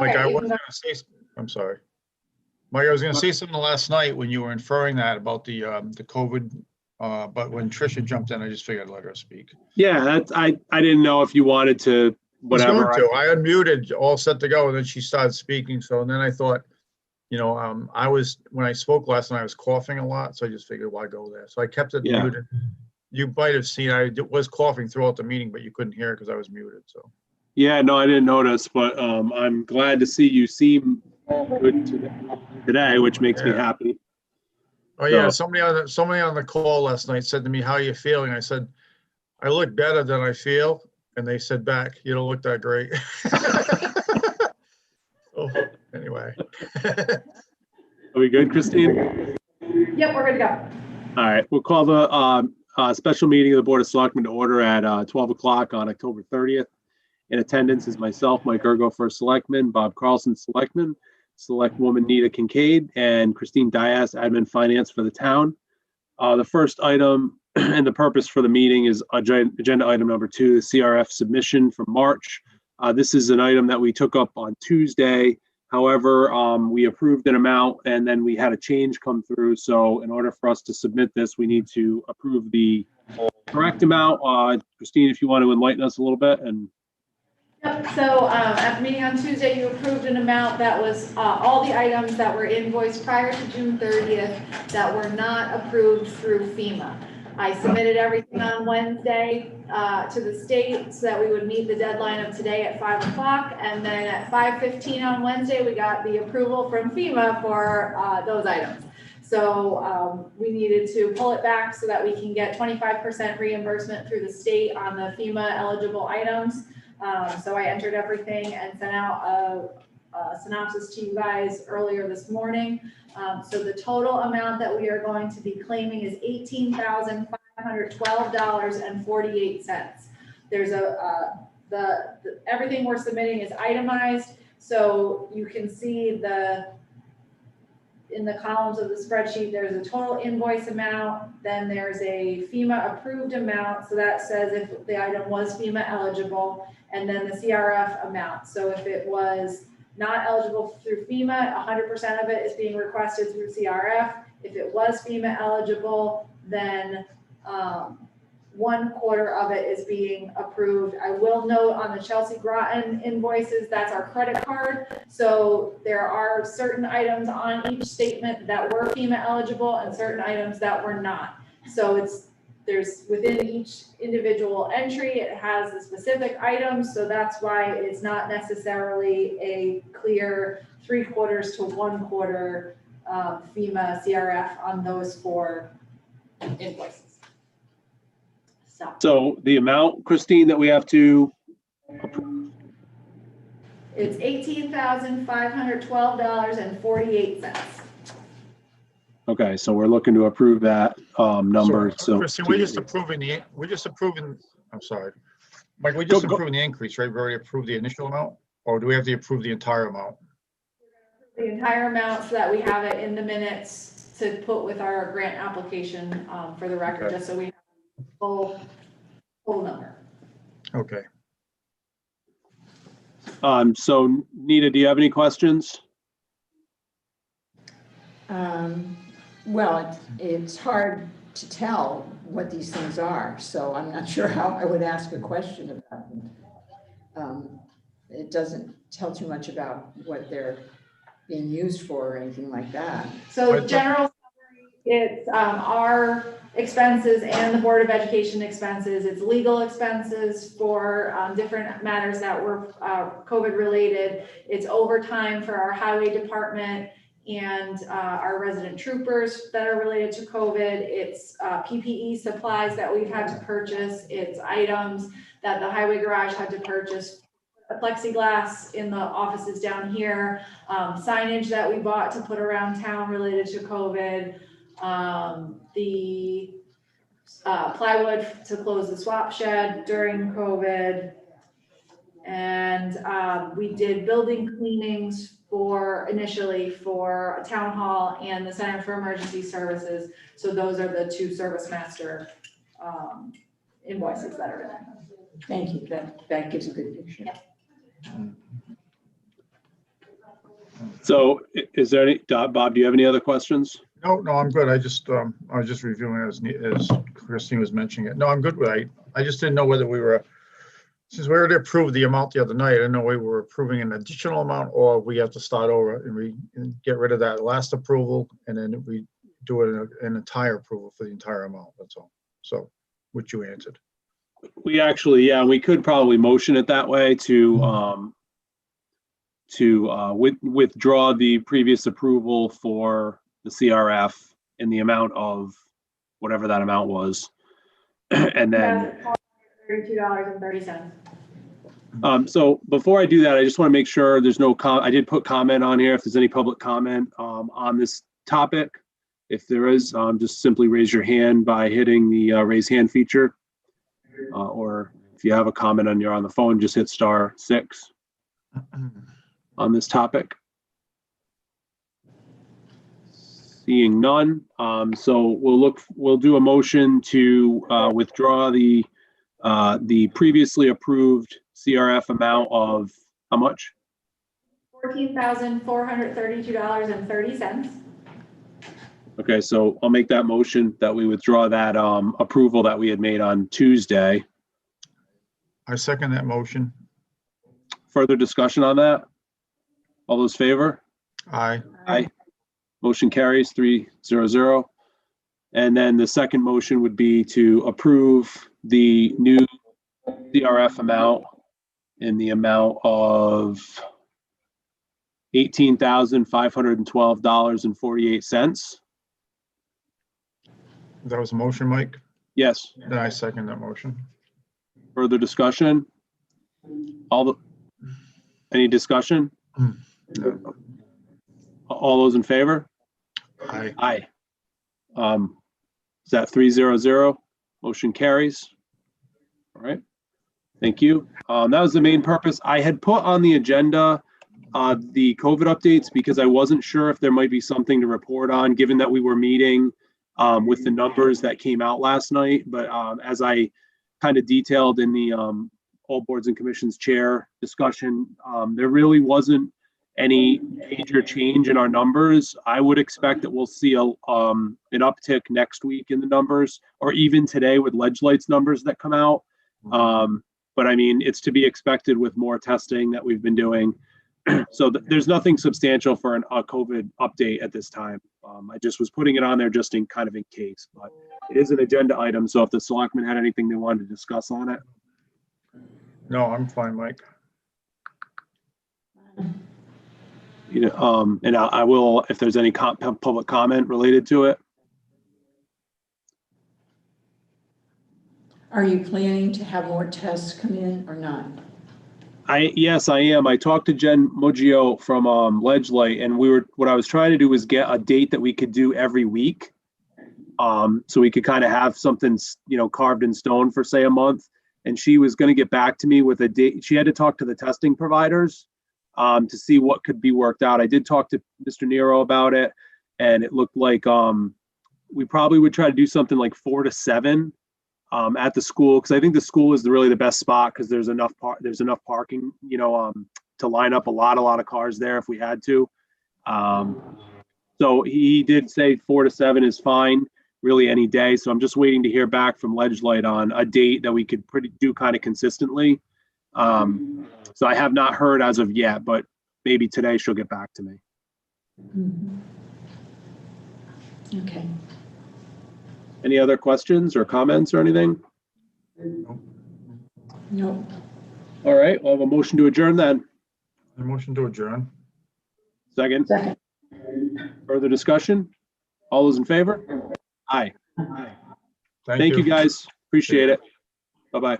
Mike, Okay, I was gonna say, I'm sorry. Mike, I was gonna say something last night when you were inferring that about the COVID, but when Tricia jumped in, I just figured I'd let her speak. Yeah, that's, I didn't know if you wanted to, I was whatever. going to. I unmuted, all set to go, and then she started speaking. So, and then I thought, you know, when I spoke last night, I was coughing a lot, so I just figured, why go there? So I kept it Yeah. muted. You might have seen I was coughing throughout the meeting, but you couldn't hear it because I was muted. So. Yeah, no, I didn't notice, but I'm glad to see you seem good today, which makes me Yeah. happy. Oh yeah, So- somebody on the call last night said to me, "How are you feeling?" I said, "I look better than I feel," and they said back, "You don't look that great." Oh, anyway. Are we good, Christine? Yep, we're good to go. All right, we'll call the special meeting of the Board of Selectmen to order at 12 o'clock on October 30th. In attendance is myself, Mike Ergo, First Selectman, Bob Carlson, Selectman, Selectwoman Nita Kincaid, and Christine Dias, Admin Finance for the town. The first item and the purpose for the meeting is agenda item number 2, the CRF submission from March. This is an item that we took up on Tuesday. However, we approved an amount and then we had a change come through. So in order for us to submit this, we need to approve the correct amount. Christine, if you want to enlighten us a little bit. And Yep, so at the meeting on Tuesday, you approved an amount that was all the items that were invoiced prior to June 30th that were not approved through FEMA. I submitted everything on Wednesday to the state so that we would meet the deadline of today at 5 o'clock. And then at 5:15 on Wednesday, we got the approval from FEMA for those items. So we needed to pull it back so that we can get 25% reimbursement through the state on the FEMA eligible items. So I entered everything and sent out a synopsis to you guys earlier this morning. So the total amount that we are going to be claiming is $18,512.48. There's everything we're submitting is itemized, so you can see in the columns of the spreadsheet, there's a total invoice amount, then there's a FEMA approved amount, so that says if the item was FEMA eligible, and then the CRF amount. So if it was not eligible through FEMA, 100% of it is being requested through CRF. If it was FEMA eligible, then 1/4 of it is being approved. I will note on the Chelsea Groton invoices, that's our credit card. So there are certain items on each statement that were FEMA eligible and certain items that were not. So there's within each individual entry, it has the specific items. So that's why it's not necessarily a clear 3/4 to 1/4 FEMA CRF on those 4 invoices. so the amount, Christine, that we have to approve. It's $18,512.48. Okay, so we're looking to approve that number. So Christine, we're just approving, I'm sorry. Mike, we're just approving the increase, right? We've already approved the initial amount, or do we have to approve the entire amount? The entire amount so that we have it in the minutes to put with our grant application for the record, Okay. just so we have a full number. Okay. So Nita, do you have any questions? Well, it's hard to tell what these things are, so I'm not sure how I would ask a question about them. It doesn't tell too much about what they're being used for or anything like that. So general summary, it's our expenses and the Board of Education expenses. It's legal expenses for different matters that were COVID related. It's overtime for our highway department and our resident troopers that are related to COVID. It's PPE supplies that we've had to purchase. It's items that the highway garage had to purchase. Plexiglass in the offices down here, signage that we bought to put around town related to COVID, the plywood to close the swap shed during COVID, and we did building cleanings initially for a town hall and the Center for Emergency Services. So those are the 2 Service Master invoices that are in there. Thank you. That gives a good picture. Yep. So is there any, Bob, do you have any other questions? No, I'm good. I was just reviewing as Christine was mentioning it. No, I'm good with it. I just didn't know whether we were, since we already approved the amount the other night, I didn't know we were approving an additional amount or we have to start over and get rid of that last approval and then we do an entire approval for the entire amount. That's all. So, which you answered. We actually, yeah, we could probably motion it that way to withdraw the previous approval for the CRF in the amount of whatever that amount was. And then $32.30. so before I do that, I just want to make sure there's no I did put comment on here if there's any public comment on this topic. If there is, just simply raise your hand by hitting the raise hand feature. Or if you have a comment on the phone, just hit *6 on this topic. Seeing none, so we'll do a motion to withdraw the previously approved CRF amount of how much? $14,432.30. Okay, so I'll make that motion that we withdraw that approval that we had made on Tuesday. I second that motion. Further discussion on that? All those favor? Aye. Aye. Motion carries 3-0-0. And then the second motion would be to approve the new CRF amount in the amount of $18,512.48. That was a motion, Mike? Yes. Then I second that motion. Further discussion? Any discussion? No. All those in favor? Aye. Aye. Is that 3-0-0? Motion carries. All right. Thank you. That was the main purpose. I had put on the agenda the COVID updates because I wasn't sure if there might be something to report on, given that we were meeting with the numbers that came out last night. But as I kind of detailed in the all boards and commissions chair discussion, there really wasn't any major change in our numbers. I would expect that we'll see an uptick next week in the numbers, or even today with Ledge-Light's numbers that come out. But I mean, it's to be expected with more testing that we've been doing. So there's nothing substantial for a COVID update at this time. I just was putting it on there just in kind of in case, but it is an agenda item. So if the selectmen had anything they wanted to discuss on it. No, I'm fine, Mike. You know, and I will, if there's any public comment related to it. Are you planning to have more tests come in or not? Yes, I am. I talked to Jen Muggio from Ledge-Light, and what I was trying to do was get a date that we could do every week. So we could kind of have something, carved in stone for say a month. And she was going to get back to me with a date. She had to talk to the testing providers to see what could be worked out. I did talk to Mr. Nero about it, and it looked like we probably would try to do something like 4 to 7 at the school, because I think the school is really the best spot because there's enough parking, to line up a lot of cars there if we had to. So he did say 4 to 7 is fine, really any day. So I'm just waiting to hear back from Ledge-Light on a date that we could do kind of consistently. So I have not heard as of yet, but maybe today she'll get back to me. Okay. Any other questions or comments or anything? No. All right, we'll have a motion to adjourn then. A motion to adjourn. Second. Second. Further discussion? All those in favor? Aye. Thank you guys. Appreciate it. Bye-bye.